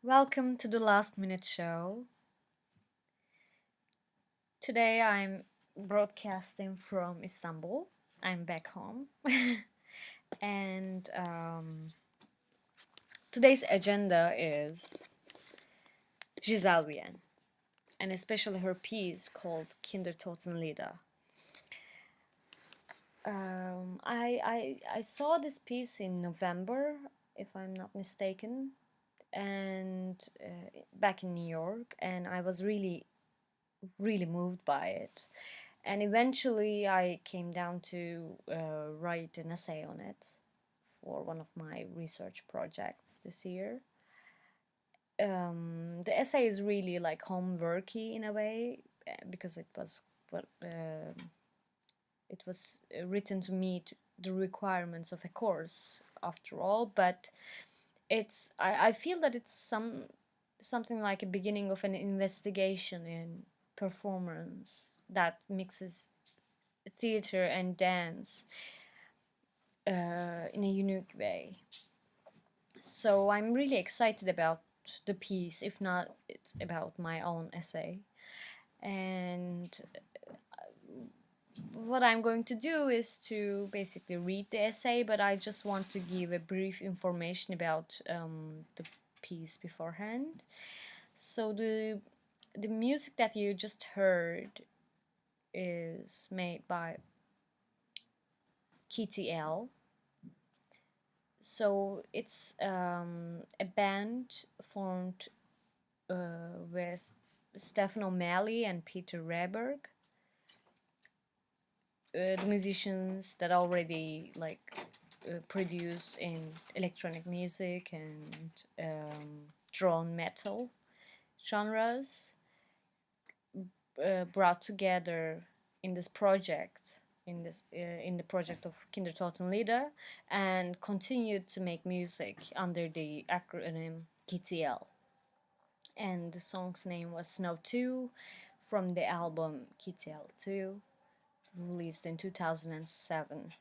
Welcome to the last minute show. Today I'm broadcasting from Istanbul. I'm back home. and today's agenda is Gisèle Vienne, and especially her piece called Kindertotenlieder. I saw this piece in November, if I'm not mistaken, and back in New York, and I was really moved by it. And eventually, I came down to write an essay on it for one of my research projects this year. The essay is really like homeworky in a way because it was written to meet the requirements of a course after all. But I feel that it's something like a beginning of an investigation in performance that mixes theater and dance in a unique way. So I'm really excited about the piece, if not it's about my own essay. And what I'm going to do is to basically read the essay, but I just want to give a brief information about the piece beforehand. So the music that you just heard is made by KTL. So it's a band formed with Stephen O'Malley and Peter Rehberg, the musicians that already produce in electronic music and drone metal genres, brought together in this project in the project of Kindertotenlieder, and continued to make music under the acronym KTL. And the song's name was Snow 2 from the album KTL 2, released in 2007.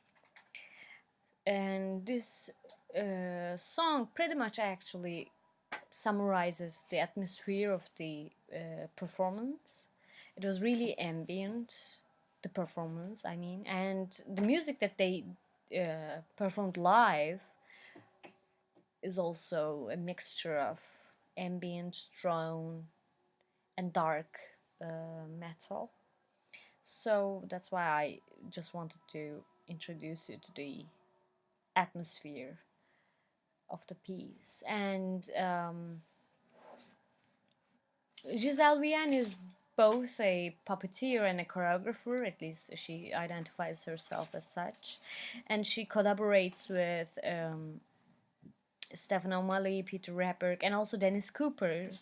And this song pretty much actually summarizes the atmosphere of the performance. It was really ambient, the performance, I mean, and the music that they performed live is also a mixture of ambient, drone, and dark metal. So that's why I just wanted to introduce you to the atmosphere of the piece. And Gisèle Vienne is both a puppeteer and a choreographer, at least she identifies herself as such. And she collaborates with Stephen O'Malley, Peter Rehberg, and also Dennis Cooper,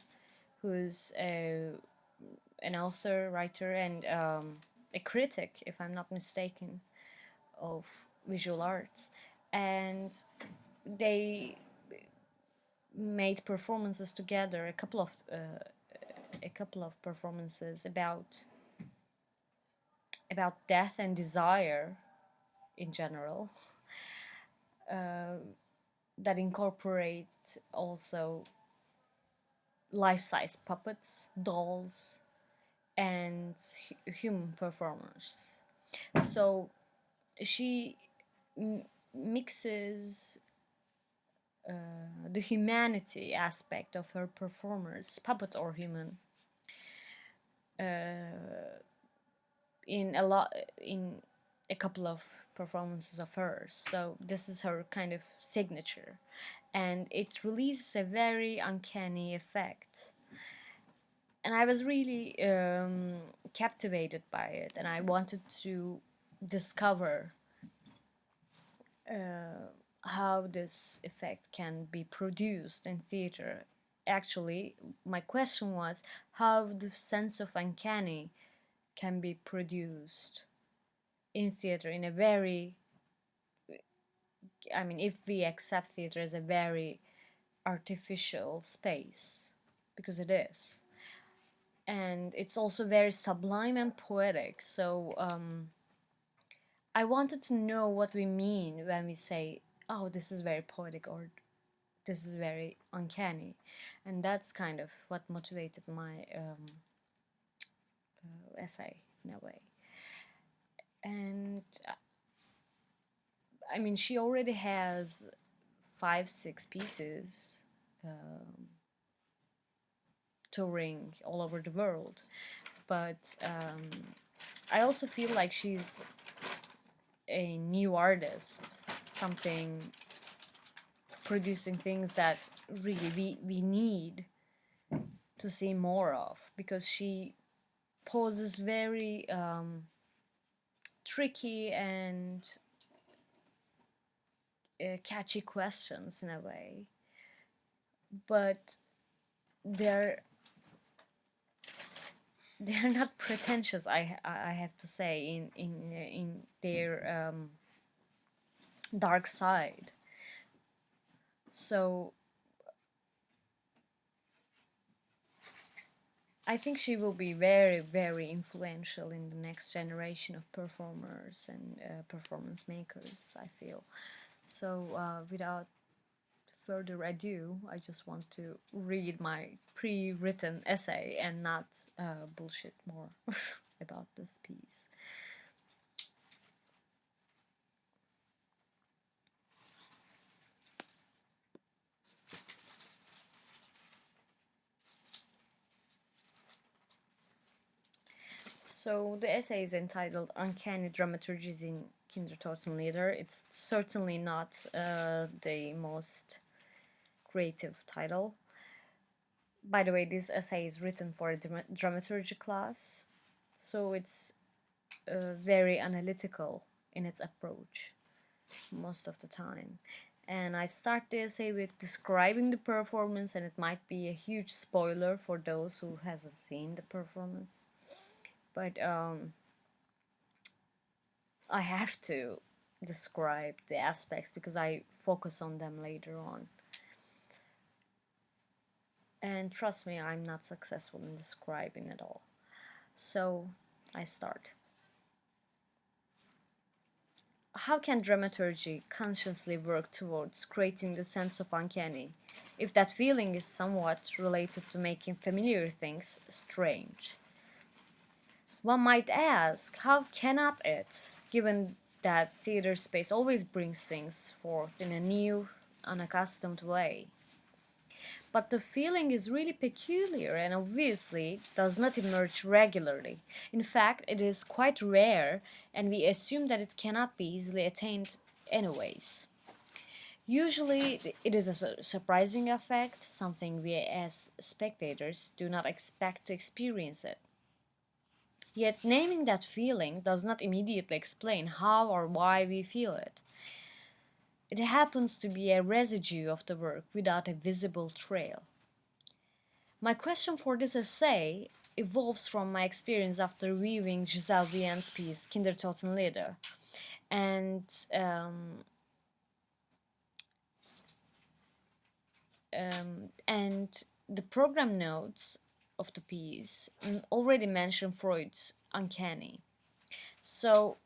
who's an author, writer, and a critic, if I'm not mistaken, of visual arts. And they made performances together, a couple of performances about death and desire in general, that incorporate also life-size puppets, dolls, and human performers. So she mixes the humanity aspect of her performers, puppet or human, in a couple of performances of hers. So this is her kind of signature, and it releases a very uncanny effect. And I was really captivated by it, and I wanted to discover how this effect can be produced in theater. Actually, my question was how the sense of uncanny can be produced in theater in a very, I mean, if we accept theater as a very artificial space, because it is. And it's also very sublime and poetic. So I wanted to know what we mean when we say, oh, this is very poetic, or this is very uncanny, and that's kind of what motivated my essay in a way. And I mean, she already has 5, 6 pieces touring all over the world, but I also feel like she's a new artist, something producing things that really we need to see more of, because she poses very tricky and catchy questions in a way, but they're they're not pretentious. I have to say, in their dark side. So I think she will be very, very influential in the next generation of performers and performance makers, I feel. So without further ado, I just want to read my pre-written essay and not bullshit more about this piece. So the essay is entitled Uncanny Dramaturgies in Kindertotenlieder. It's certainly not the most creative title. By the way, this essay is written for a dramaturgy class, so it's very analytical in its approach most of the time. And I start the essay with describing the performance, and it might be a huge spoiler for those who hasn't seen the performance. But I have to describe the aspects because I focus on them later on. And trust me, I'm not successful in describing at all. So I start. How can dramaturgy consciously work towards creating the sense of uncanny, if that feeling is somewhat related to making familiar things strange? One might ask, how cannot it, given that theater space always brings things forth in a new, unaccustomed way? But the feeling is really peculiar and obviously does not emerge regularly. In fact, it is quite rare, and we assume that it cannot be easily attained anyways. Usually, it is a surprising effect, something we as spectators do not expect to experience it. Yet, naming that feeling does not immediately explain how or why we feel it. It happens to be a residue of the work without a visible trail. My question for this essay evolves from my experience after viewing Gisèle Vienne's piece Kindertotenlieder, and and the program notes of the piece already mention Freud's uncanny. So,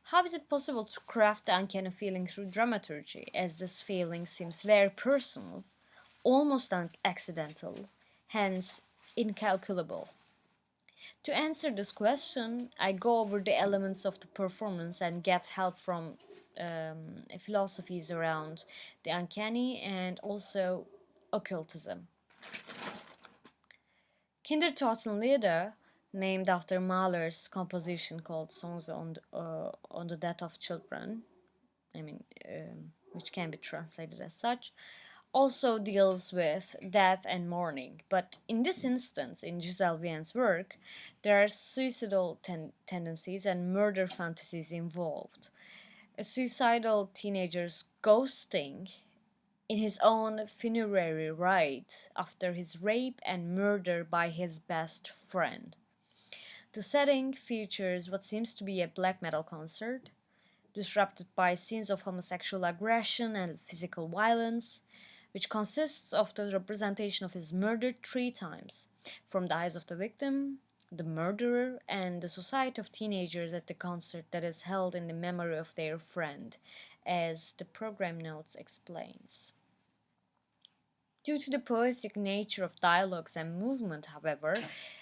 how is it possible to craft the uncanny feeling through dramaturgy, as this feeling seems very personal, almost accidental, hence incalculable? To answer this question, I go over the elements of the performance and get help from philosophies around the uncanny and also occultism. Kindertotenlieder, named after Mahler's composition called Songs on the Death of Children, which can be translated as such, also deals with death and mourning. But in this instance, in Gisèle Vienne's work, there are suicidal tendencies and murder fantasies involved. A suicidal teenager's ghosting in his own funerary rite after his rape and murder by his best friend. The setting features what seems to be a black metal concert, disrupted by scenes of homosexual aggression and physical violence, which consists of the representation of his murder 3 times, from the eyes of the victim, the murderer, and the society of teenagers at the concert that is held in the memory of their friend, as the program notes explains. Due to the poetic nature of dialogues and movement, however,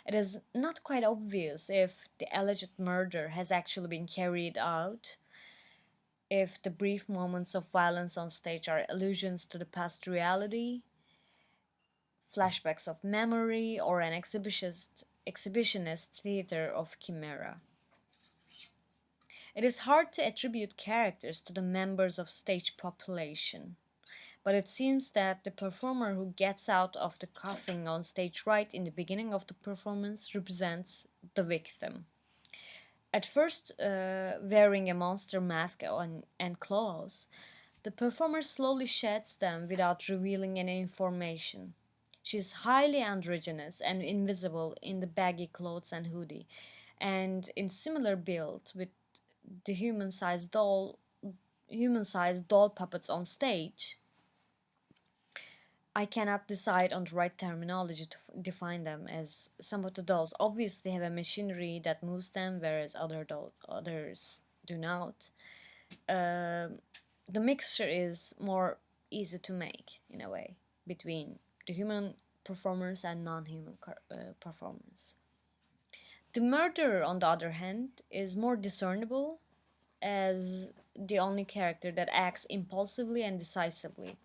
it is not quite obvious if the alleged murder has actually been carried out, if the brief moments of violence on stage are allusions to the past reality, flashbacks of memory, or an exhibitionist theater of chimera. It is hard to attribute characters to the members of stage population, but it seems that the performer who gets out of the coffin on stage right in the beginning of the performance represents the victim. At first, wearing a monster mask and claws, the performer slowly sheds them without revealing any information. She is highly androgynous and invisible in the baggy clothes and hoodie, and in similar build with the human-sized doll puppets on stage. I cannot decide on the right terminology to define them, as some of the dolls obviously have a machinery that moves them, whereas others do not. The mixture is more easy to make in a way between the human performers and non-human performers. The murderer, on the other hand, is more discernible as the only character that acts impulsively and decisively,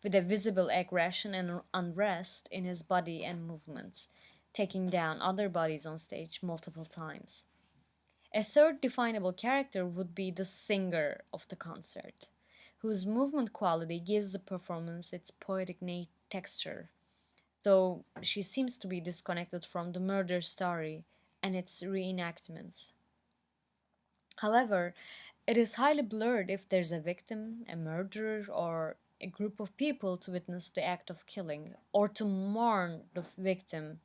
with a visible aggression and unrest in his body and movements, taking down other bodies on stage multiple times. A third definable character would be the singer of the concert, whose movement quality gives the performance its poetic texture, though she seems to be disconnected from the murder story and its reenactments. However, it is highly blurred if there's a victim, a murderer, or a group of people to witness the act of killing or to mourn the victim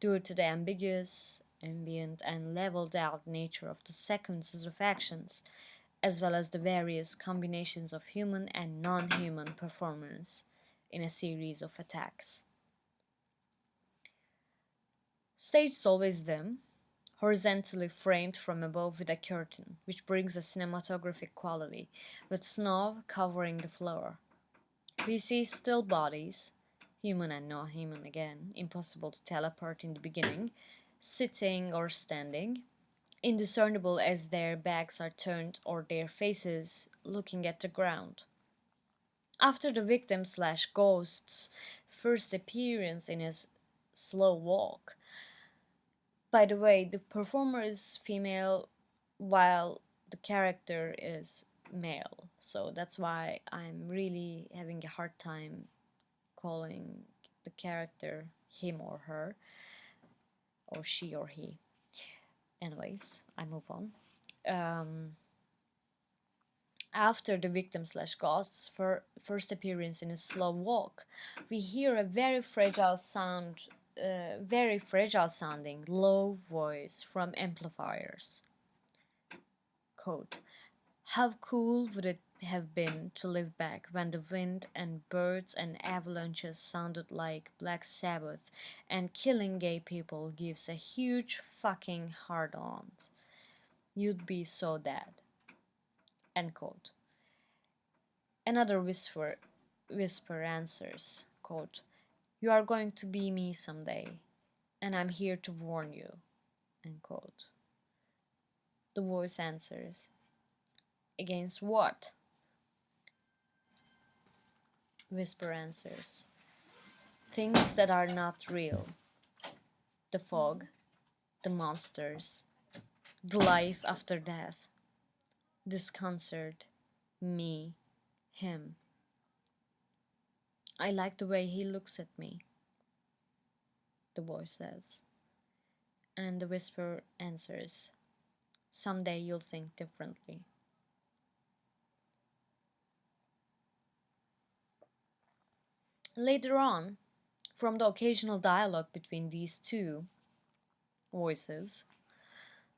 due to the ambiguous, ambient, and leveled out nature of the sequences of actions, as well as the various combinations of human and non human performers in a series of attacks. Stage is always dim, horizontally framed from above with a curtain, which brings a cinematographic quality, with snow covering the floor. We see still bodies, human and non human again, impossible to tell apart in the beginning, sitting or standing, indiscernible as their backs are turned or their faces looking at the ground. After the victim slash ghost's first appearance in his slow walk, by the way, the performer is female while the character is male, so that's why I'm really having a hard time calling the character him or her, or she or he. Anyways, I move on. After the victim slash ghost's first appearance in a slow walk, we hear a very fragile sounding low voice from amplifiers. Quote, how cool would it have been to live back when the wind and birds and avalanches sounded like Black Sabbath and killing gay people gives a huge fucking hard on. You'd be so dead. End quote. Another whisper answers, quote, you are going to be me someday, and I'm here to warn you, end quote. The voice answers, against what? Whisper answers, things that are not real. The fog, the monsters, the life after death, this concert, me, him. I like the way he looks at me, the voice says. And the whisper answers, someday you'll think differently. Later on, from the occasional dialogue between these two voices,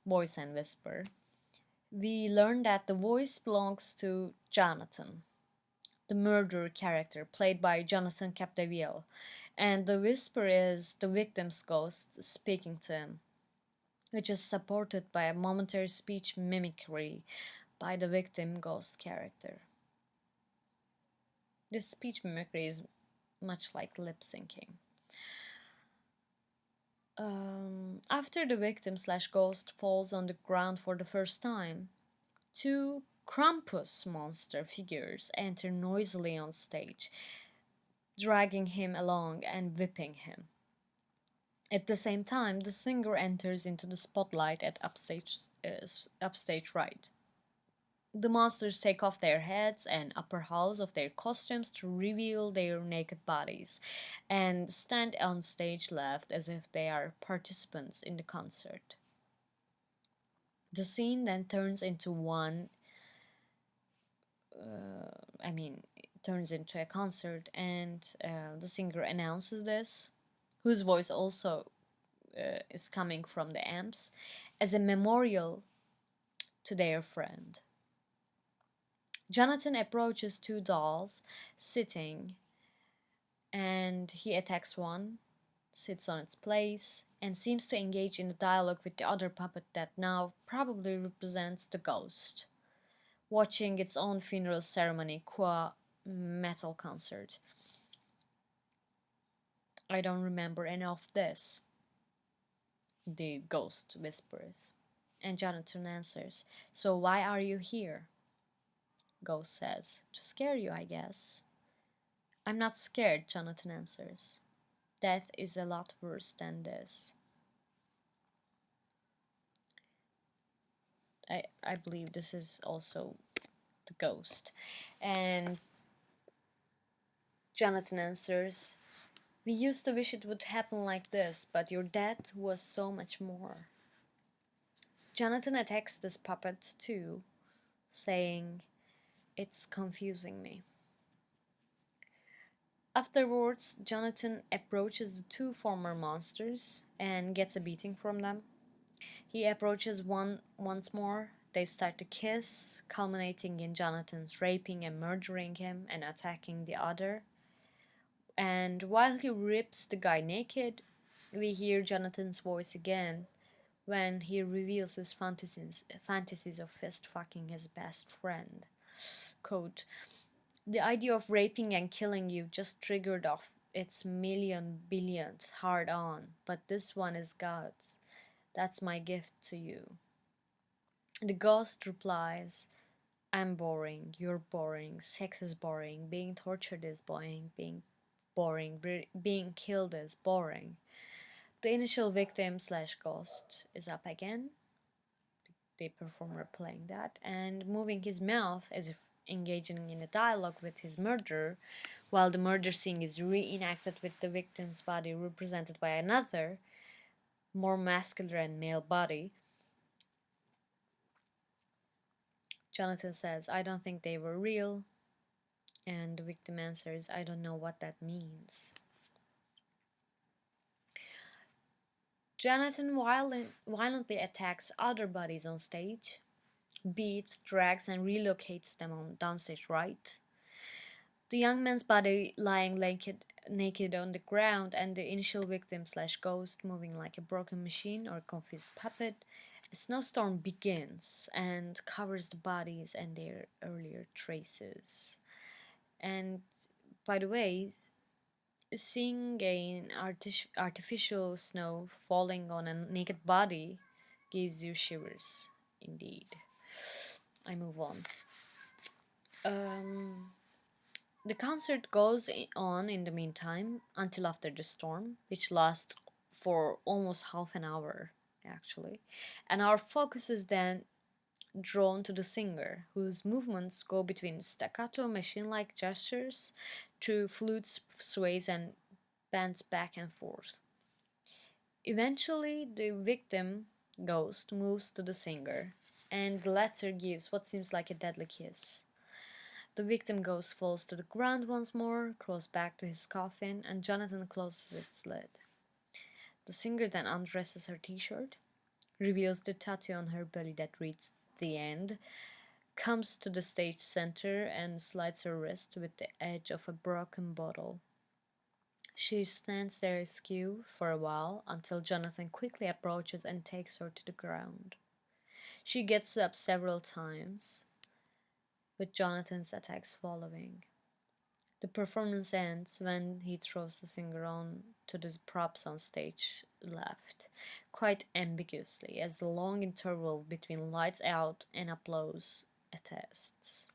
voice and whisper, we learn that the voice belongs to Jonathan, the murderer character played by Jonathan Capdeville, and the whisper is the victim's ghost speaking to him, which is supported by a momentary speech mimicry by the victim ghost character. This speech mimicry is much like lip syncing. After the victim slash ghost falls on the ground for the first time, two Krampus monster figures enter noisily on stage, dragging him along and whipping him. At the same time, the singer enters into the spotlight at upstage right. The monsters take off their heads and upper halves of their costumes to reveal their naked bodies and stand on stage left as if they are participants in the concert. The scene then turns into turns into a concert, and the singer announces this, whose voice also is coming from the amps, as a memorial to their friend. Jonathan approaches two dolls sitting, and he attacks one, sits on its place, and seems to engage in a dialogue with the other puppet that now probably represents the ghost, watching its own funeral ceremony qua metal concert. I don't remember any of this, the ghost whispers. And Jonathan answers, "So why are you here?" Ghost says, "To scare you, I guess." "I'm not scared," Jonathan answers. "Death is a lot worse than this." I believe this is also the ghost. And Jonathan answers, "We used to wish it would happen like this, but your death was so much more." Jonathan attacks this puppet too, saying, "It's confusing me." Afterwards, Jonathan approaches the two former monsters and gets a beating from them. He approaches one once more. They start to kiss, culminating in Jonathan's raping and murdering him and attacking the other. And while he rips the guy naked, we hear Jonathan's voice again when he reveals his fantasies of fist fucking his best friend. Quote, "The idea of raping and killing you just triggered off its million billionth hard on, but this one is God's. That's my gift to you." The ghost replies, "I'm boring, you're boring, sex is boring, being tortured is boring, being killed is boring." The initial victim slash ghost is up again, the performer playing that, and moving his mouth as if engaging in a dialogue with his murderer, while the murder scene is reenacted with the victim's body represented by another, more muscular and male body. Jonathan says, "I don't think they were real," and the victim answers, "I don't know what that means." Jonathan violently attacks other bodies on stage, beats, drags, and relocates them on downstage right. The young man's body lying naked on the ground, and the initial victim slash ghost moving like a broken machine or confused puppet. A snowstorm begins and covers the bodies and their earlier traces. And by the way, seeing an artificial snow falling on a naked body gives you shivers, indeed. I move on. The concert goes on in the meantime until after the storm, which lasts for almost half an hour, actually. And our focus is then drawn to the singer, whose movements go between staccato machine-like gestures to flute sways and bends back and forth. Eventually, the victim ghost moves to the singer, and the latter gives what seems like a deadly kiss. The victim ghost falls to the ground once more, crawls back to his coffin, and Jonathan closes its lid. The singer then undresses her t-shirt, reveals the tattoo on her belly that reads "The End," comes to the stage center and slides her wrist with the edge of a broken bottle. She stands there askew for a while until Jonathan quickly approaches and takes her to the ground. She gets up several times, with Jonathan's attacks following. The performance ends when he throws the singer on to the props on stage left, quite ambiguously, as the long interval between lights out and applause attests.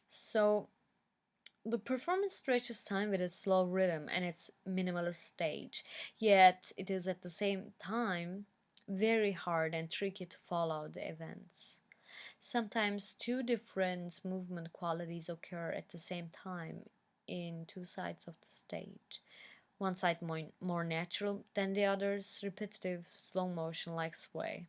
So, the performance stretches time with its slow rhythm and its minimalist stage, yet it is at the same time very hard and tricky to follow the events. Sometimes two different movement qualities occur at the same time in two sides of the stage. One side more natural than the other's, repetitive, slow motion like sway.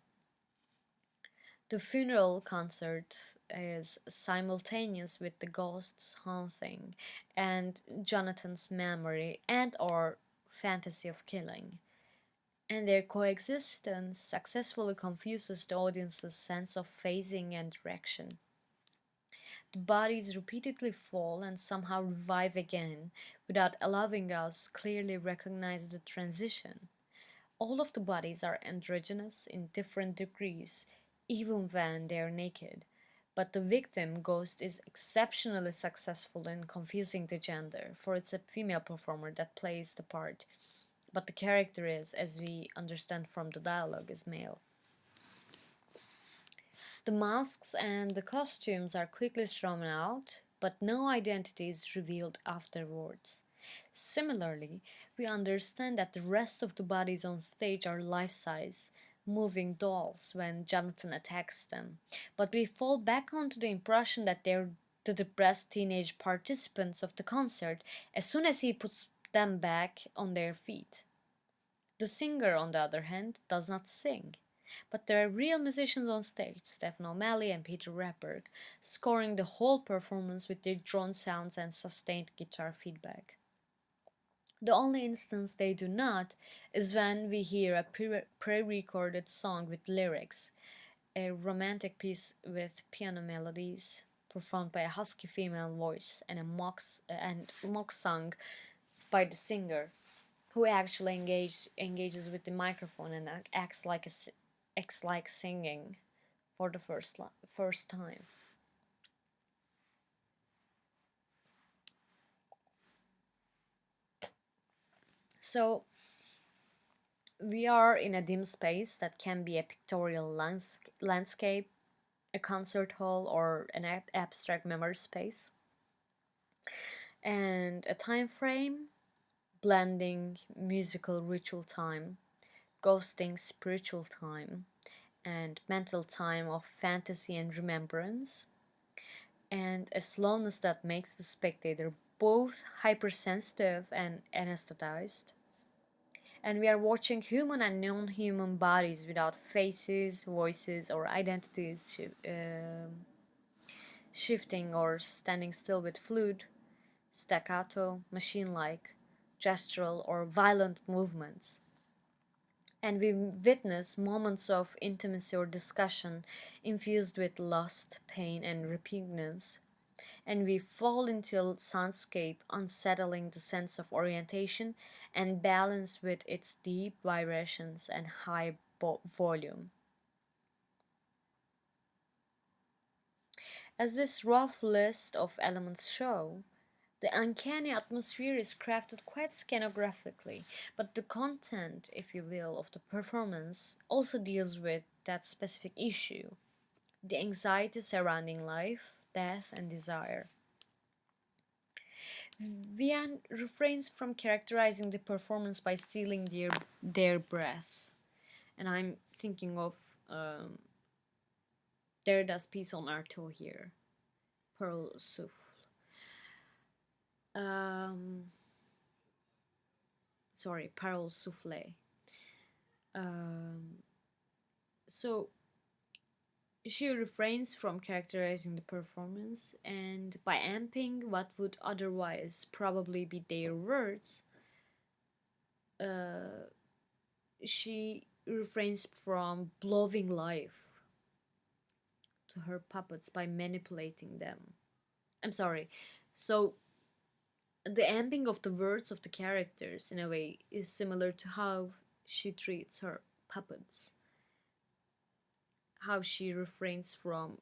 The funeral concert is simultaneous with the ghost's haunting and Jonathan's memory and or fantasy of killing, and their coexistence successfully confuses the audience's sense of phasing and direction. The bodies repeatedly fall and somehow revive again without allowing us clearly recognize the transition. All of the bodies are androgynous in different degrees, even when they are naked. But the victim ghost is exceptionally successful in confusing the gender, for it's a female performer that plays the part, but the character is, as we understand from the dialogue, is male. The masks and the costumes are quickly thrown out, but no identity is revealed afterwards. Similarly, we understand that the rest of the bodies on stage are life size, moving dolls when Jonathan attacks them, but we fall back onto the impression that they're the depressed teenage participants of the concert as soon as he puts them back on their feet. The singer, on the other hand, does not sing. But there are real musicians on stage, Stephen O'Malley and Peter Rehberg, scoring the whole performance with their drone sounds and sustained guitar feedback. The only instance they do not is when we hear a pre-recorded song with lyrics, a romantic piece with piano melodies performed by a husky female voice and a mock song by the singer, who actually engages with the microphone and acts like singing for the first time. So we are in a dim space that can be a pictorial landscape, a concert hall, or an abstract memory space, and a time frame blending musical ritual time, ghosting spiritual time, and mental time of fantasy and remembrance, and a slowness that makes the spectator both hypersensitive and anesthetized. And we are watching human and non human bodies without faces, voices, or identities shifting or standing still with fluid, staccato, machine like, gestural, or violent movements. And we witness moments of intimacy or discussion infused with lust, pain, and repugnance, and we fall into a soundscape unsettling the sense of orientation and balance with its deep vibrations and high volume. As this rough list of elements show, the uncanny atmosphere is crafted quite scenographically, but the content, if you will, of the performance also deals with that specific issue, the anxiety surrounding life, death, and desire. Vienne refrains from characterizing the performance by stealing their breath, and I'm thinking of Derrida's piece on Artaud here, Pearl Souffle. Um, sorry, Parole Souffle. Um, so she refrains from characterizing the performance, and by amping what would otherwise probably be their words, uh, she refrains from blowing life to her puppets by manipulating them. I'm sorry. So the amping of the words of the characters in a way is similar to how she treats her puppets, how she refrains from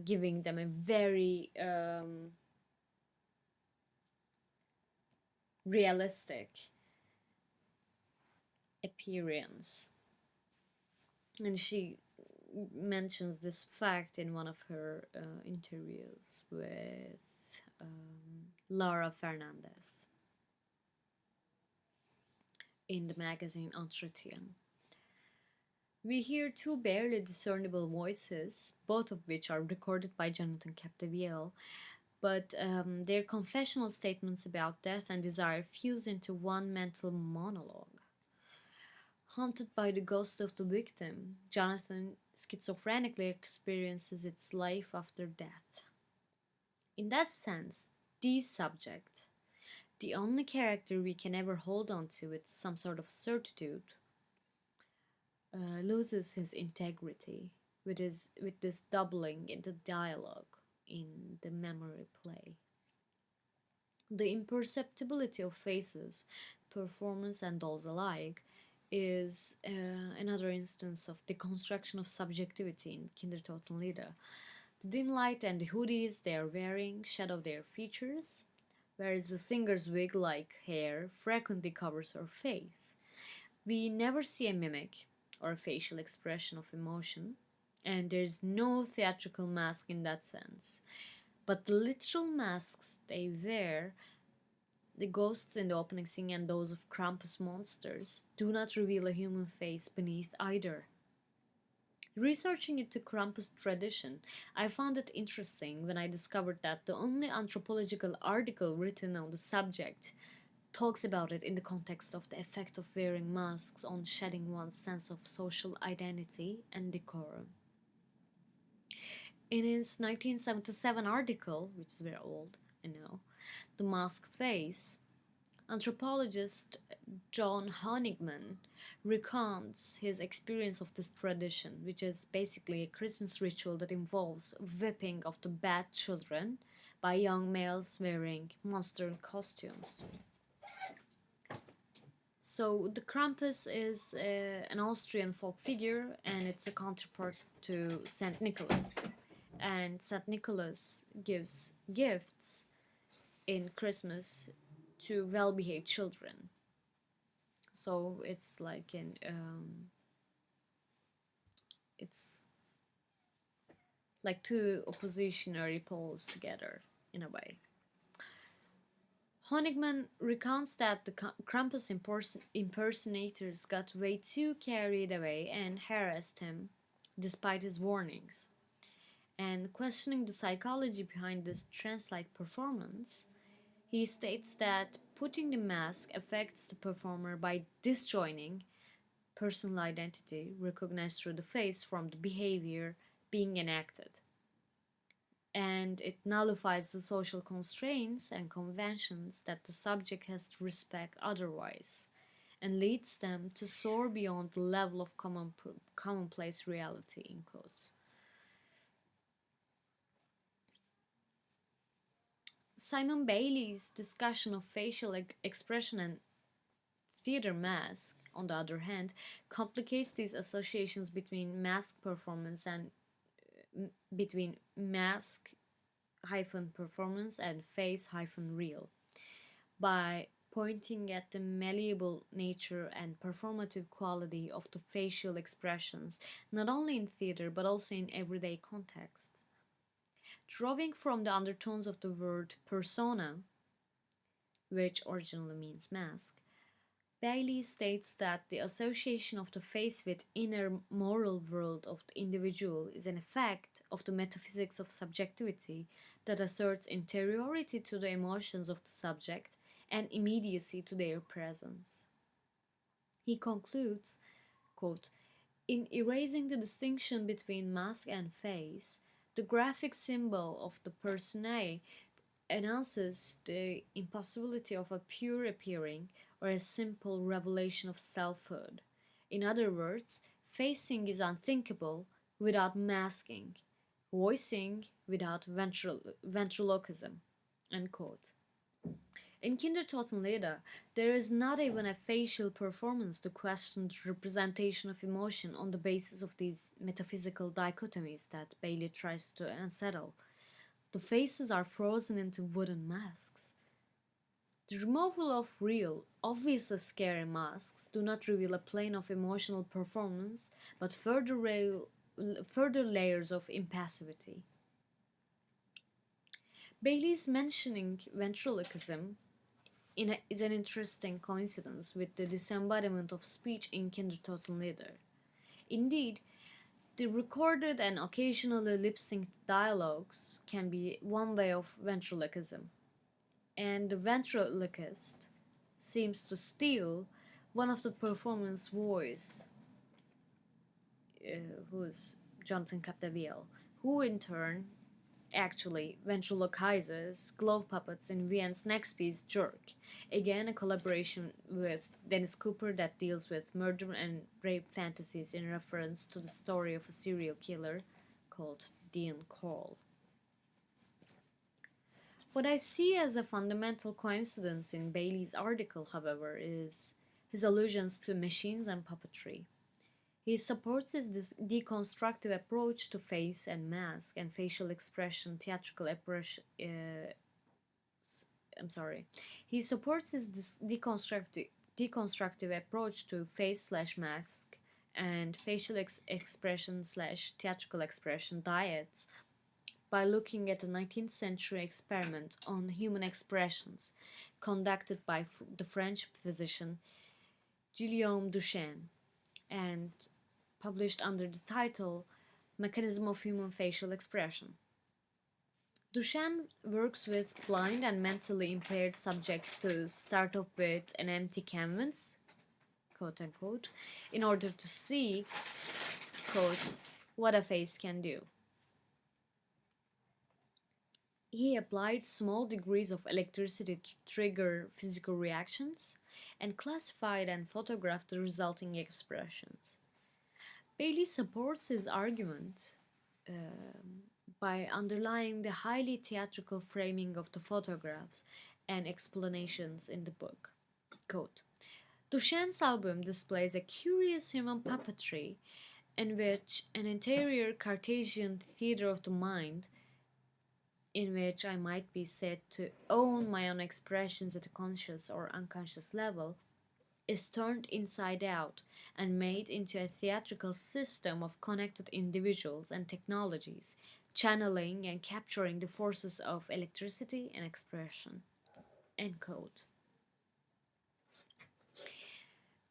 giving them a very realistic appearance. And she mentions this fact in one of her interviews with Laura Fernandez in the magazine Entretien. We hear two barely discernible voices, both of which are recorded by Jonathan Capdevielle, but their confessional statements about death and desire fuse into one mental monologue. Haunted by the ghost of the victim, Jonathan schizophrenically experiences its life after death. In that sense, the subject, the only character we can ever hold on to with some sort of certitude, loses his integrity with this doubling in the dialogue in the memory play. The imperceptibility of faces, performance, and dolls alike is another instance of the construction of subjectivity in Kindertotenlieder. The dim light and the hoodies they are wearing shadow their features, whereas the singer's wig-like hair frequently covers her face. We never see a mimic or a facial expression of emotion, and there's no theatrical mask in that sense. But the literal masks they wear, the ghosts in the opening scene and those of Krampus monsters, do not reveal a human face beneath either. Researching into Krampus tradition, I found it interesting when I discovered that the only anthropological article written on the subject talks about it in the context of the effect of wearing masks on shedding one's sense of social identity and decorum. In his 1977 article, which is very old, I know, The Masked Face, anthropologist John Honigman recounts his experience of this tradition, which is basically a Christmas ritual that involves whipping of the bad children by young males wearing monster costumes. So the Krampus is an Austrian folk figure, and it's a counterpart to Saint Nicholas. And Saint Nicholas gives gifts in Christmas to well-behaved children. So it's like it's like two oppositionary poles together in a way. Honigman recounts that the Krampus impersonators got way too carried away and harassed him despite his warnings. And questioning the psychology behind this trance-like performance, he states that putting the mask affects the performer by disjoining personal identity recognized through the face from the behavior being enacted. And it nullifies the social constraints and conventions that the subject has to respect otherwise, and leads them to soar beyond the level of commonplace reality, in quotes. Simon Bailey's discussion of facial expression and theater mask, on the other hand, complicates these associations between mask performance and between mask performance and face real by pointing at the malleable nature and performative quality of the facial expressions, not only in theater but also in everyday contexts. Drawing from the undertones of the word persona, which originally means mask, Bailey states that the association of the face with inner moral world of the individual is an effect of the metaphysics of subjectivity that asserts interiority to the emotions of the subject and immediacy to their presence. He concludes, quote, in erasing the distinction between mask and face, the graphic symbol of the personae announces the impossibility of a pure appearing or a simple revelation of selfhood. In other words, facing is unthinkable without masking, voicing without ventriloquism. End quote. In Kindertotenlieder, there is not even a facial performance to question the representation of emotion on the basis of these metaphysical dichotomies that Bailey tries to unsettle. The faces are frozen into wooden masks. The removal of real, obviously scary masks do not reveal a plane of emotional performance, but further layers of impassivity. Bailey's mentioning ventriloquism is an interesting coincidence with the disembodiment of speech in Kindertotenlieder. Indeed, the recorded and occasionally lip-synced dialogues can be one way of ventriloquism, and the ventriloquist seems to steal one of the performance voice, who is Jonathan Capdeville, who in turn actually ventriloquizes glove puppets in Vienne's next piece, Jerk. Again, a collaboration with Dennis Cooper that deals with murder and rape fantasies in reference to the story of a serial killer called Dean Cole. What I see as a fundamental coincidence in Bailey's article, however, is his allusions to machines and puppetry. He supports his deconstructive approach to face and mask and facial expression, theatrical approach. He supports his deconstructive approach to face/mask and facial expression/theatrical expression diets by looking at a 19th century experiment on human expressions conducted by the French physician Guillaume Duchenne and published under the title Mechanism of Human Facial Expression. Duchenne works with blind and mentally impaired subjects to start off with an empty canvas, quote unquote, in order to see, quote, what a face can do. He applied small degrees of electricity to trigger physical reactions and classified and photographed the resulting expressions. Bailey supports his argument by underlying the highly theatrical framing of the photographs and explanations in the book. Quote, Duchenne's album displays a curious human puppetry in which an interior Cartesian theater of the mind, in which I might be said to own my own expressions at a conscious or unconscious level, is turned inside out and made into a theatrical system of connected individuals and technologies, channeling and capturing the forces of electricity and expression. End quote.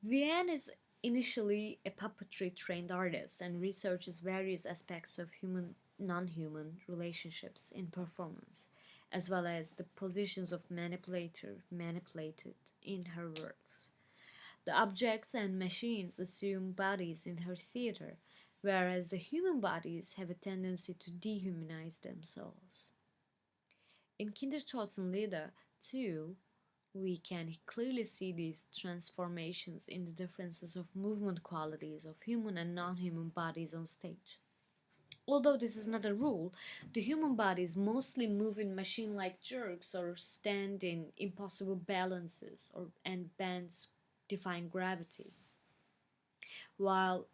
Vienne is initially a puppetry-trained artist and researches various aspects of human-non-human relationships in performance, as well as the positions of manipulated in her works. The objects and machines assume bodies in her theater, whereas the human bodies have a tendency to dehumanize themselves. In Kindertotenlieder, too, we can clearly see these transformations in the differences of movement qualities of human and non-human bodies on stage. Although this is not a rule, the human bodies mostly move in machine-like jerks or stand in impossible balances and bends defying gravity, while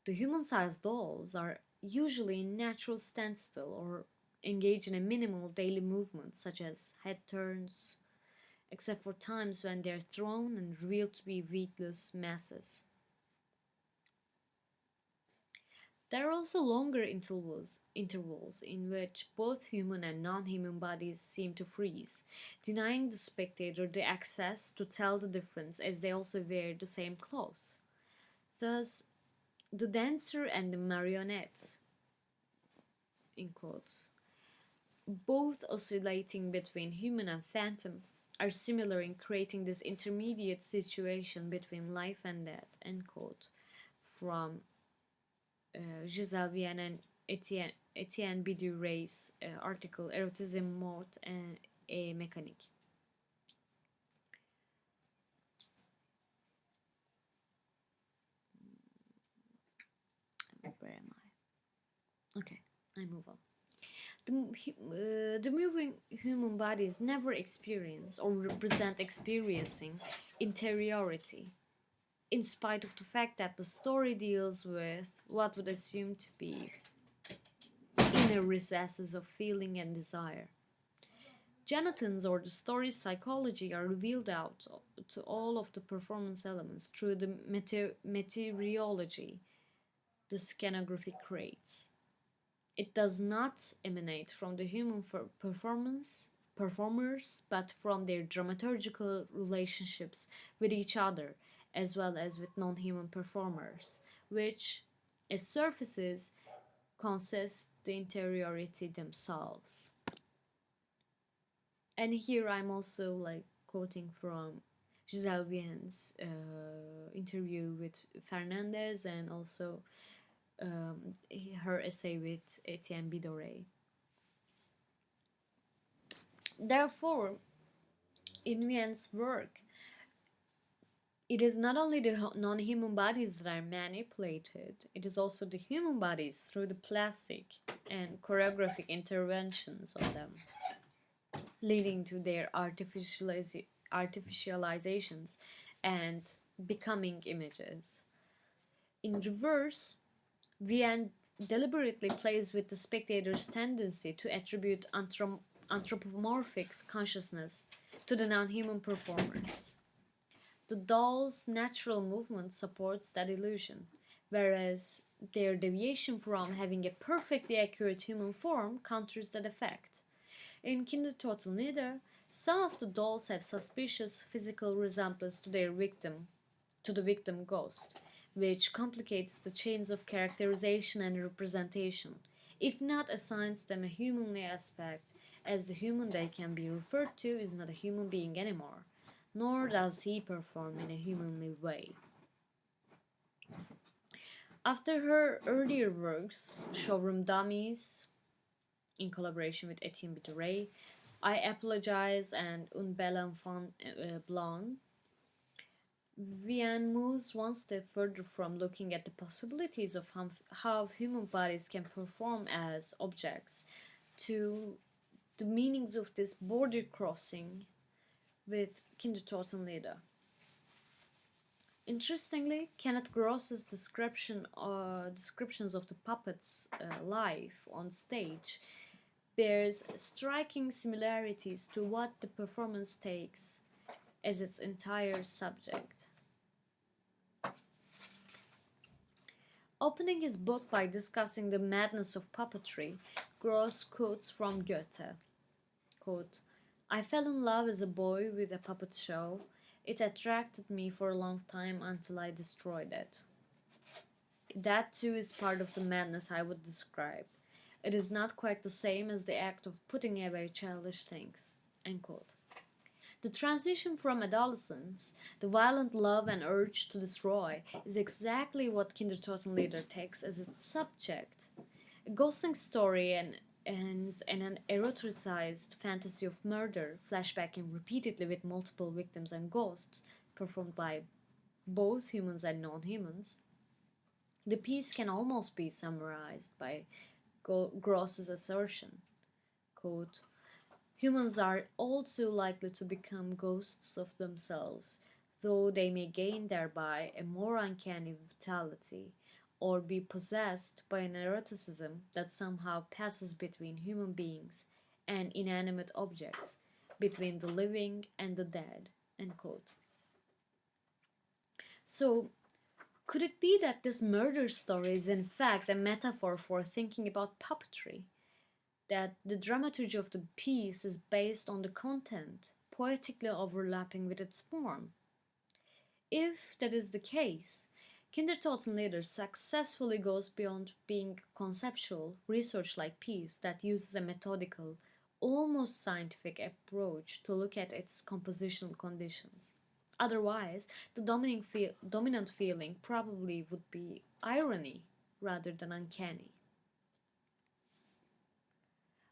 the human-sized dolls are usually in natural standstill or engage in a minimal daily movement such as head turns, except for times when they are thrown and revealed to be weightless masses. There are also longer intervals in which both human and non-human bodies seem to freeze, denying the spectator the access to tell the difference as they also wear the same clothes. Thus, the dancer and the marionette, in quotes, both oscillating between human and phantom, are similar in creating this intermediate situation between life and death, end quote, from Gisèle Vienne and Etienne Biduray's article Erotisme, Mort et Mécanique. Where am I? Okay, I move on. The moving human bodies never experience or represent experiencing interiority, in spite of the fact that the story deals with what would assume to be inner recesses of feeling and desire. Jonathan's or the story's psychology are revealed out to all of the performance elements through the meteorology the scenography creates. It does not emanate from the human performers, but from their dramaturgical relationships with each other, as well as with non-human performers, which, as surfaces, consist the interiority themselves. And here I'm also like quoting from Gisèle Vienne's interview with Fernandez, and also um, her essay with Etienne Bidore. Therefore, in Vienne's work, it is not only the non-human bodies that are manipulated, it is also the human bodies through the plastic and choreographic interventions on them, leading to their artificializations and becoming images. In reverse, Vienne deliberately plays with the spectator's tendency to attribute anthropomorphic consciousness to the non-human performers. The doll's natural movement supports that illusion, whereas their deviation from having a perfectly accurate human form counters that effect. In Kindertotenlieder, some of the dolls have suspicious physical resemblance to the victim ghost, which complicates the chains of characterization and representation, if not assigns them a humanly aspect, as the human they can be referred to is not a human being anymore, nor does he perform in a humanly way. After her earlier works, Showroom Dummies, in collaboration with Etienne Bideret, I Apologize, and Un Bel Enfant Blanc, Vienne moves one step further from looking at the possibilities of how human bodies can perform as objects to the meanings of this border crossing with Kindertotenlieder. Interestingly, Kenneth Gross's descriptions of the puppet's life on stage bears striking similarities to what the performance takes as its entire subject. Opening his book by discussing the madness of puppetry, Gross quotes from Goethe, quote, "I fell in love as a boy with a puppet show. It attracted me for a long time until I destroyed it. That too is part of the madness I would describe. It is not quite the same as the act of putting away childish things." End quote. The transition from adolescence, the violent love and urge to destroy, is exactly what Kindertotenlieder takes as its subject. A ghosting story and an eroticized fantasy of murder, flashbacking repeatedly with multiple victims and ghosts, performed by both humans and non-humans. The piece can almost be summarized by Gross's assertion, quote, "Humans are all too likely to become ghosts of themselves, though they may gain thereby a more uncanny vitality, or be possessed by an eroticism that somehow passes between human beings and inanimate objects, between the living and the dead." End quote. So, could it be that this murder story is in fact a metaphor for thinking about puppetry? That the dramaturgy of the piece is based on the content, poetically overlapping with its form? If that is the case, Kindertotenlieder successfully goes beyond being a conceptual, research-like piece that uses a methodical, almost scientific approach to look at its compositional conditions. Otherwise, the dominant feeling probably would be irony rather than uncanny.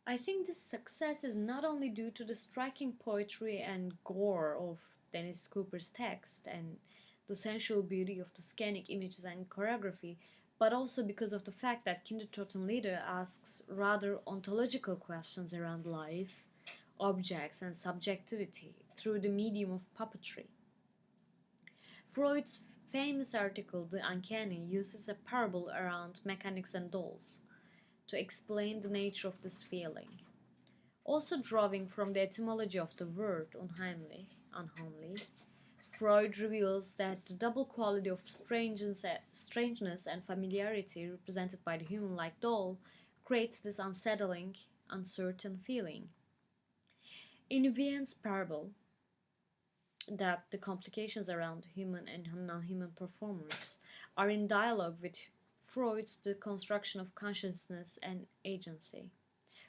I think this success is not only due to the striking poetry and gore of Dennis Cooper's text and the sensual beauty of the scenic images and choreography, but also because of the fact that Kindertotenlieder asks rather ontological questions around life, objects, and subjectivity through the medium of puppetry. Freud's famous article, The Uncanny, uses a parable around mechanics and dolls to explain the nature of this feeling. Also drawing from the etymology of the word unheimlich, unhomely, Freud reveals that the double quality of strangeness and familiarity represented by the human-like doll creates this unsettling, uncertain feeling. In Vienne's parable, that the complications around human and non-human performers are in dialogue with Freud's the construction of consciousness and agency,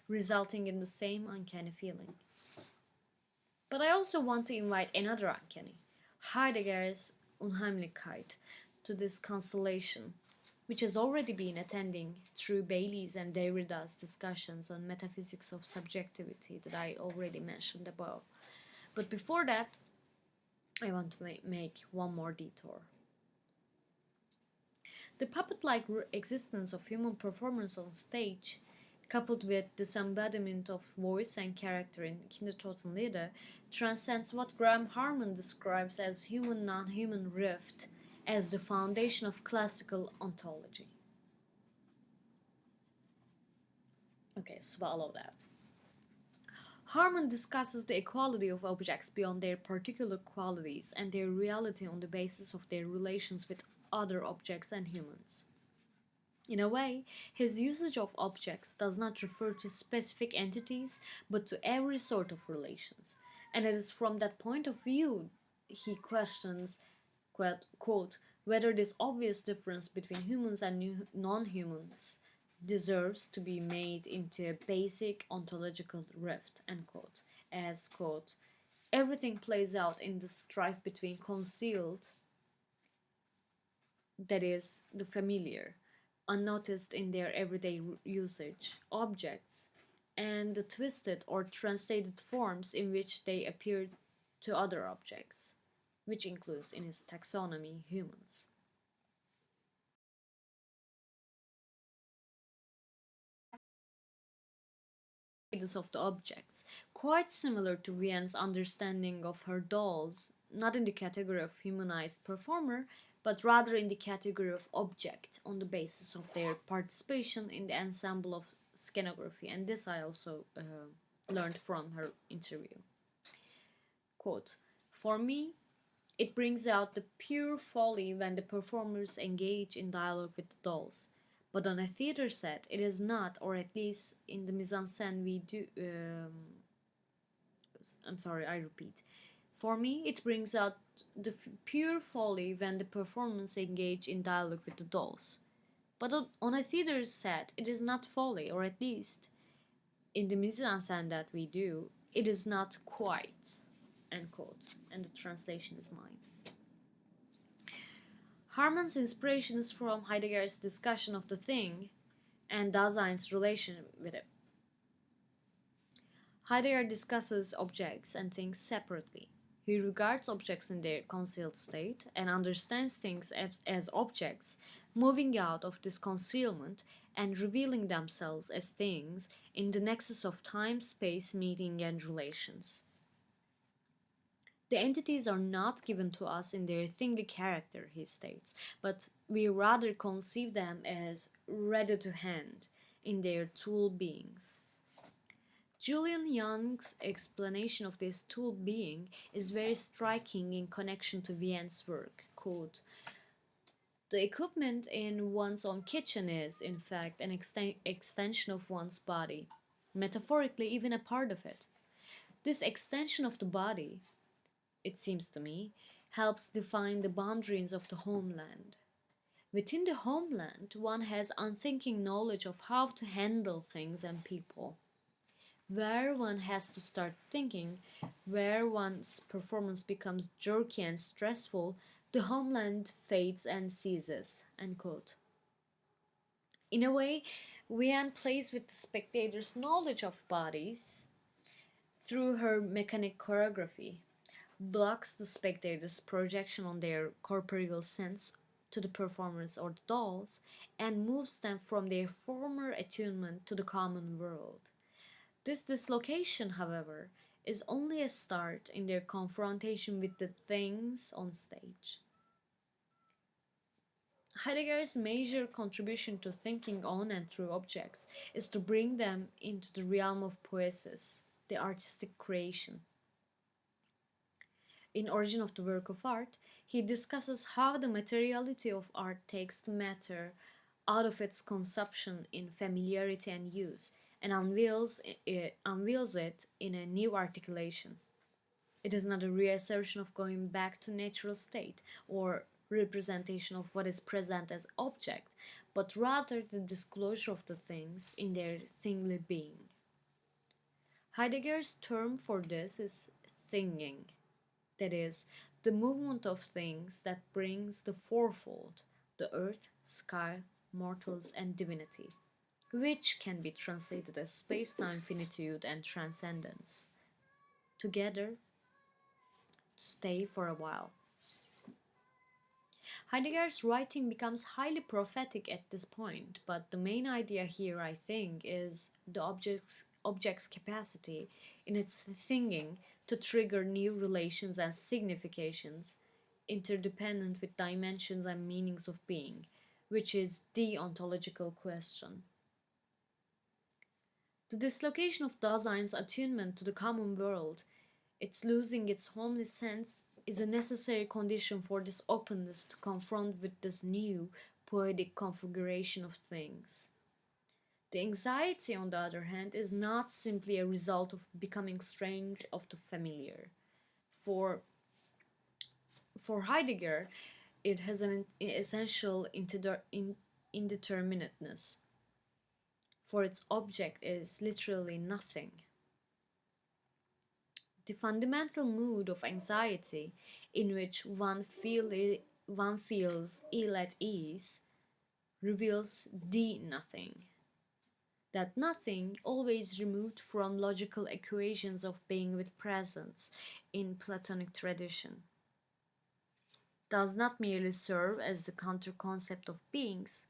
resulting in the same uncanny feeling. But I also want to invite another uncanny, Heidegger's Unheimlichkeit, to this constellation, which has already been attending through Bailey's and Derrida's discussions on metaphysics of subjectivity that I already mentioned above. But before that, I want to make one more detour. The puppet-like existence of human performance on stage, coupled with this embodiment of voice and character in Kindertotenlieder, transcends what Graham Harman describes as human-non-human rift as the foundation of classical ontology. Okay, swallow that. Harman discusses the equality of objects beyond their particular qualities and their reality on the basis of their relations with other objects and humans. In a way, his usage of objects does not refer to specific entities, but to every sort of relations. And it is from that point of view he questions, quote, whether this obvious difference between humans and non-humans deserves to be made into a basic ontological rift, end quote, as, quote, everything plays out in the strife between concealed, that is, the familiar, unnoticed in their everyday usage, objects, and the twisted or translated forms in which they appear to other objects, which includes in his taxonomy humans. Of the objects, quite similar to Vienne's understanding of her dolls, not in the category of humanized performer, but rather in the category of object on the basis of their participation in the ensemble of scenography. And this I also learned from her interview. Quote, for me, it brings out the pure folly when the performers engage in dialogue with the dolls. But on a theater set, it is not, or at least in the mise-en-scène we do. I'm sorry, I repeat. For me, it brings out the pure folly when the performers engage in dialogue with the dolls. But on a theater set, it is not folly, or at least in the mise-en-scène that we do, it is not quite. End quote. And the translation is mine. Harman's inspiration is from Heidegger's discussion of the thing and Dasein's relation with it. Heidegger discusses objects and things separately. He regards objects in their concealed state and understands things as objects moving out of this concealment and revealing themselves as things in the nexus of time, space, meaning, and relations. The entities are not given to us in their thingy character, he states, but we rather conceive them as ready to hand in their tool beings. Julian Young's explanation of this tool being is very striking in connection to Vienne's work. Quote, the equipment in one's own kitchen is, in fact, an extension of one's body, metaphorically even a part of it. This extension of the body, it seems to me, helps define the boundaries of the homeland. Within the homeland, one has unthinking knowledge of how to handle things and people. Where one has to start thinking, where one's performance becomes jerky and stressful, the homeland fades and ceases. End quote. In a way, Vienne plays with the spectator's knowledge of bodies through her mechanic choreography, blocks the spectator's projection on their corporeal sense to the performers or the dolls and moves them from their former attunement to the common world. This dislocation, however, is only a start in their confrontation with the things on stage. Heidegger's major contribution to thinking on and through objects is to bring them into the realm of poiesis, the artistic creation. In Origin of the Work of Art, he discusses how the materiality of art takes the matter out of its consumption in familiarity and use and unveils it in a new articulation. It is not a reassertion of going back to natural state or representation of what is present as object, but rather the disclosure of the things in their thingly being. Heidegger's term for this is thinging, that is, the movement of things that brings the fourfold, the earth, sky, mortals, and divinity, which can be translated as space-time finitude and transcendence, together to stay for a while. Heidegger's writing becomes highly prophetic at this point, but the main idea here, I think, is the object's capacity in its thinking to trigger new relations and significations, interdependent with dimensions and meanings of being, which is the ontological question. The dislocation of Dasein's attunement to the common world, its losing its homely sense, is a necessary condition for this openness to confront with this new poetic configuration of things. The anxiety, on the other hand, is not simply a result of becoming strange of the familiar. For, for Heidegger, it has an essential indeterminateness, for its object is literally nothing. The fundamental mood of anxiety in which one feels ill at ease reveals the nothing. That nothing, always removed from logical equations of being with presence in Platonic tradition, does not merely serve as the counter-concept of beings,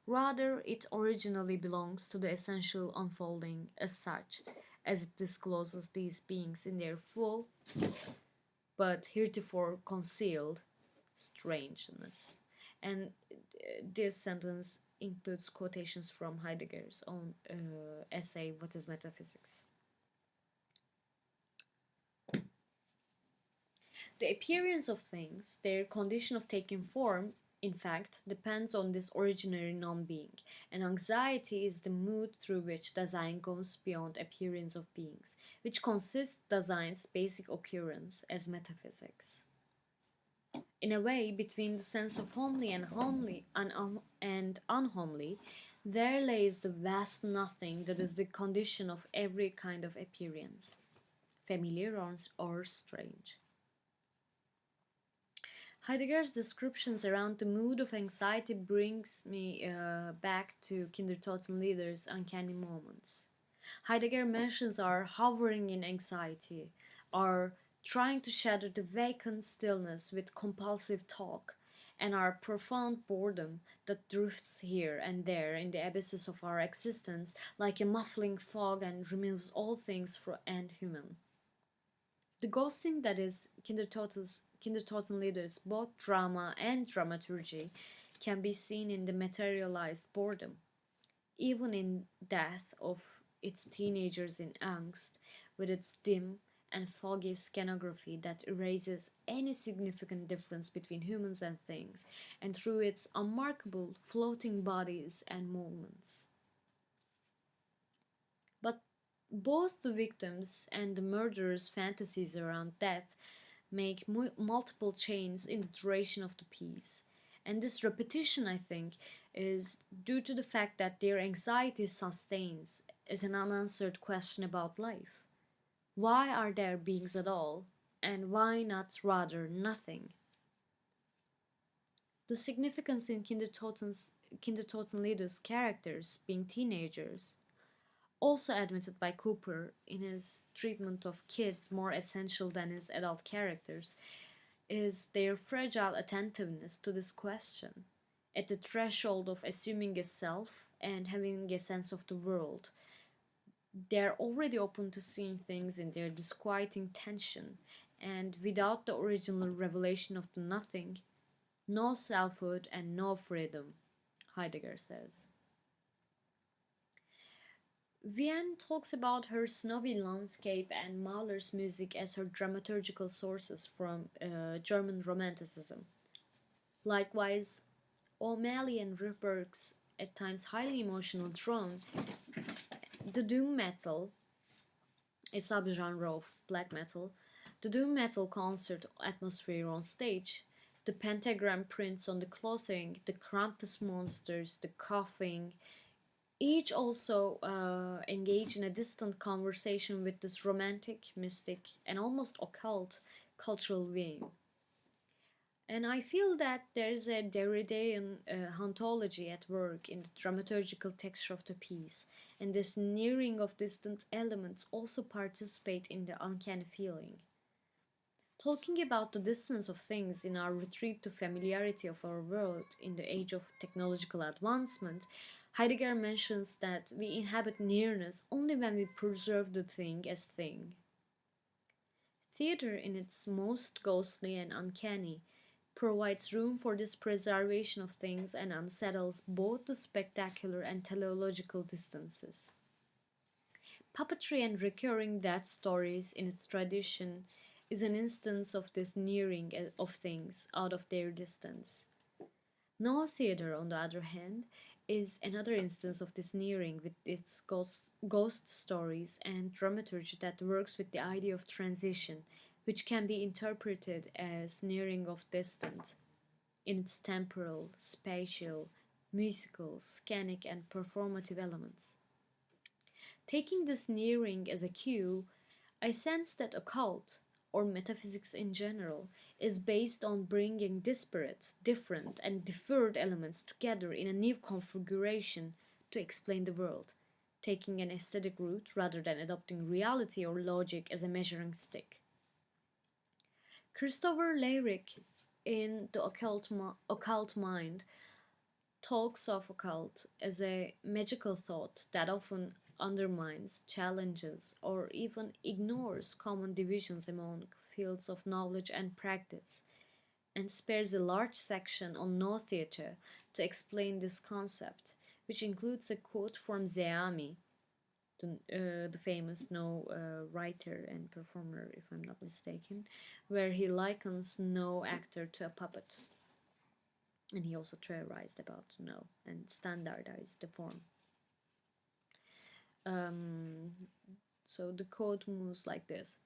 rather it originally belongs to the essential unfolding as such, as it discloses these beings in their full, but heretofore concealed, strangeness. And this sentence includes quotations from Heidegger's own essay, What is Metaphysics? The appearance of things, their condition of taking form, in fact, depends on this originary non-being, and anxiety is the mood through which Dasein goes beyond appearance of beings, which consists Dasein's basic occurrence as metaphysics. In a way, between the sense of homely and unhomely, there lays the vast nothing that is the condition of every kind of appearance, familiar or strange. Heidegger's descriptions around the mood of anxiety brings me back to Kindertotenlieder's uncanny moments. Heidegger mentions our hovering in anxiety, our trying to shatter the vacant stillness with compulsive talk, and our profound boredom that drifts here and there in the abysses of our existence like a muffling fog and removes all things and human. The ghosting that is Kindertotenlieder's both drama and dramaturgy can be seen in the materialized boredom, even in Death of its teenagers in angst, with its dim and foggy scanography that erases any significant difference between humans and things, and through its unmarkable floating bodies and movements. But both the victims and the murderer's fantasies around death make multiple chains in the duration of the piece. And this repetition, I think, is due to the fact that their anxiety sustains as an unanswered question about life. Why are there beings at all, and why not rather nothing? The significance in Kindertotenlieder's characters being teenagers, also admitted by Cooper in his treatment of kids more essential than his adult characters, is their fragile attentiveness to this question, at the threshold of assuming a self and having a sense of the world. They're already open to seeing things in their disquieting tension, and without the original revelation of the nothing, no selfhood and no freedom, Heidegger says. Vienne talks about her snowy landscape and Mahler's music as her dramaturgical sources from German Romanticism. Likewise, O'Malley and Rehberg's at times highly emotional drone, the doom metal, a subgenre of black metal, the doom metal concert atmosphere on stage, the pentagram prints on the clothing, the Krampus monsters, the coughing, each also engage in a distant conversation with this romantic, mystic, and almost occult cultural being. And I feel that there is a Derridean hauntology at work in the dramaturgical texture of the piece, and this nearing of distant elements also participate in the uncanny feeling. Talking about the distance of things in our retreat to familiarity of our world in the age of technological advancement, Heidegger mentions that we inhabit nearness only when we preserve the thing as thing. Theatre, in its most ghostly and uncanny, provides room for this preservation of things and unsettles both the spectacular and teleological distances. Puppetry and recurring death stories in its tradition is an instance of this nearing of things out of their distance. No theatre, on the other hand, is another instance of this nearing with its ghost stories and dramaturgy that works with the idea of transition, which can be interpreted as nearing of distance in its temporal, spatial, musical, scenic, and performative elements. Taking this nearing as a cue, I sense that occult, or metaphysics in general, is based on bringing disparate, different, and deferred elements together in a new configuration to explain the world, taking an aesthetic route rather than adopting reality or logic as a measuring stick. Christopher Lyric, in The Occult Mind, talks of occult as a magical thought that often undermines, challenges, or even ignores common divisions among fields of knowledge and practice, and spares a large section on no theatre to explain this concept, which includes a quote from Zeami, the famous No writer and performer, if I'm not mistaken, where he likens no actor to a puppet. And he also theorized about No and standardized the form. So the quote moves like this.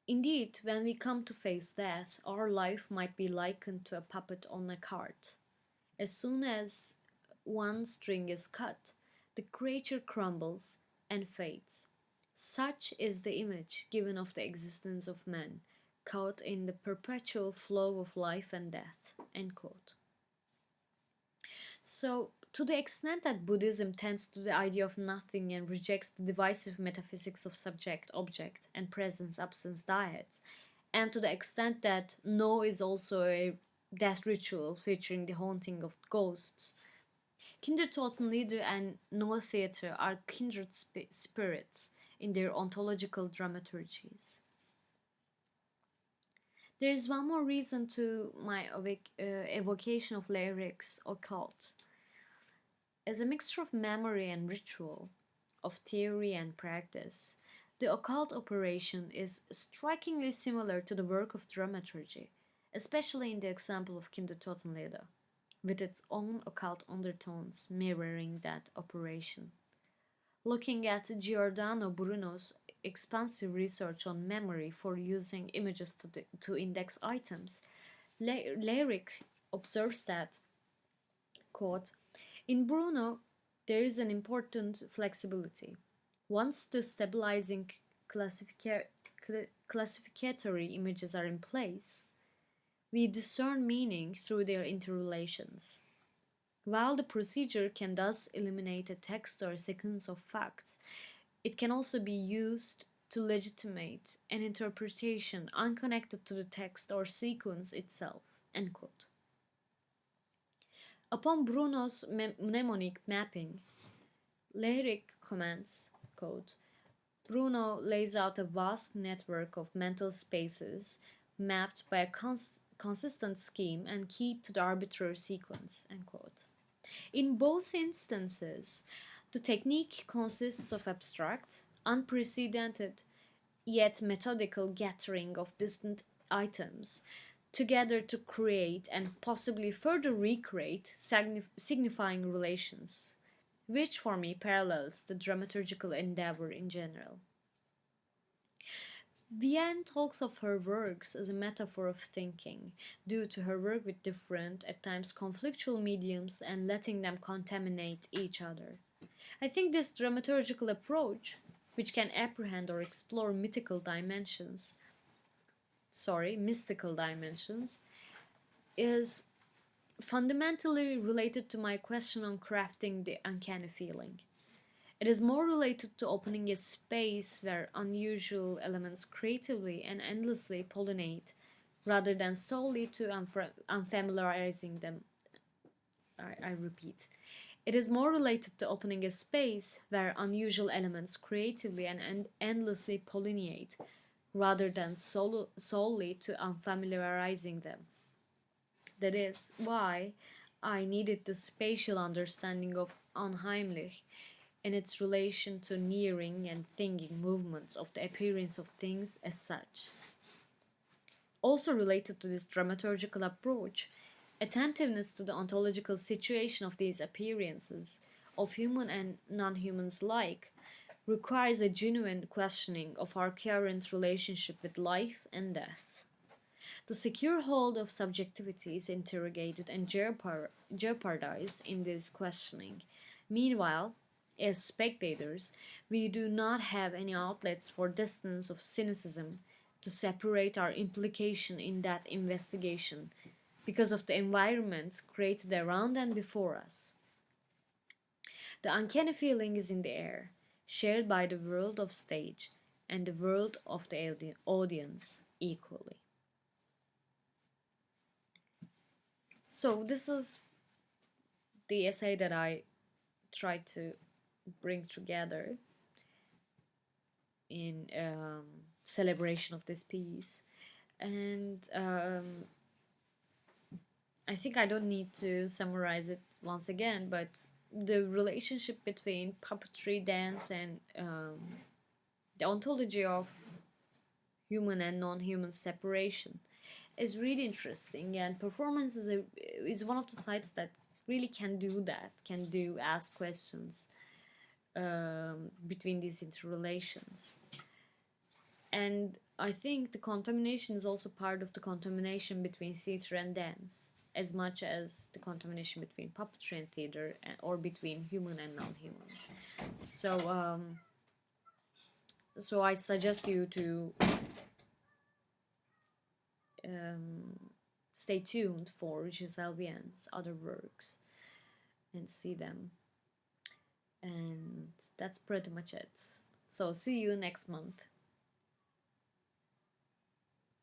Indeed, when we come to face death, our life might be likened to a puppet on a cart. As soon as one string is cut, the creature crumbles and fades. Such is the image given of the existence of man, caught in the perpetual flow of life and death. End quote. So, to the extent that Buddhism tends to the idea of nothing and rejects the divisive metaphysics of subject, object, and presence, absence, dietes, and to the extent that No is also a death ritual featuring the haunting of ghosts, Kindertotenlieder and No theatre are kindred spirits in their ontological dramaturgies. There is one more reason to my evocation of Lyric's occult. As a mixture of memory and ritual, of theory and practice, the occult operation is strikingly similar to the work of dramaturgy, especially in the example of Kindertotenlieder, with its own occult undertones mirroring that operation. Looking at Giordano Bruno's expansive research on memory for using images to index items, Lyric observes that, quote, in Bruno, there is an important flexibility. Once the stabilizing classificatory images are in place, we discern meaning through their interrelations. While the procedure can thus eliminate a text or a sequence of facts, it can also be used to legitimate an interpretation unconnected to the text or sequence itself." End quote. Upon Bruno's mnemonic mapping, Lehrig comments, quote, "Bruno lays out a vast network of mental spaces mapped by a consistent scheme and keyed to the arbitrary sequence." End quote. In both instances, the technique consists of abstract, unprecedented, yet methodical gathering of distant items together to create and possibly further recreate signifying relations, which for me parallels the dramaturgical endeavor in general. Vienne talks of her works as a metaphor of thinking, due to her work with different, at times conflictual mediums and letting them contaminate each other. I think this dramaturgical approach, which can apprehend or explore mystical dimensions, is fundamentally related to my question on crafting the uncanny feeling. It is more related to opening a space where unusual elements creatively and endlessly pollinate, rather than solely to unfamiliarizing them. I repeat. It is more related to opening a space where unusual elements creatively and endlessly pollinate, rather than solely to unfamiliarizing them. That is why I needed the spatial understanding of unheimlich in its relation to nearing and thinking movements of the appearance of things as such. Also related to this dramaturgical approach, attentiveness to the ontological situation of these appearances, of human and non-humans alike, requires a genuine questioning of our current relationship with life and death. The secure hold of subjectivity is interrogated and jeopardized in this questioning. Meanwhile, as spectators, we do not have any outlets for distance of cynicism to separate our implication in that investigation because of the environment created around and before us. The uncanny feeling is in the air, shared by the world of stage and the world of the audience equally. So this is the essay that I tried to bring together in celebration of this piece, and I think I don't need to summarize it once again, but the relationship between puppetry, dance, and the ontology of human and non-human separation is really interesting, and performance is one of the sites that really can ask questions between these interrelations. And I think the contamination is also part of the contamination between theater and dance, as much as the contamination between puppetry and theater, or between human and non-human. So I suggest you to stay tuned for Gisèle Vienne's other works and see them. And that's pretty much it. So see you next month.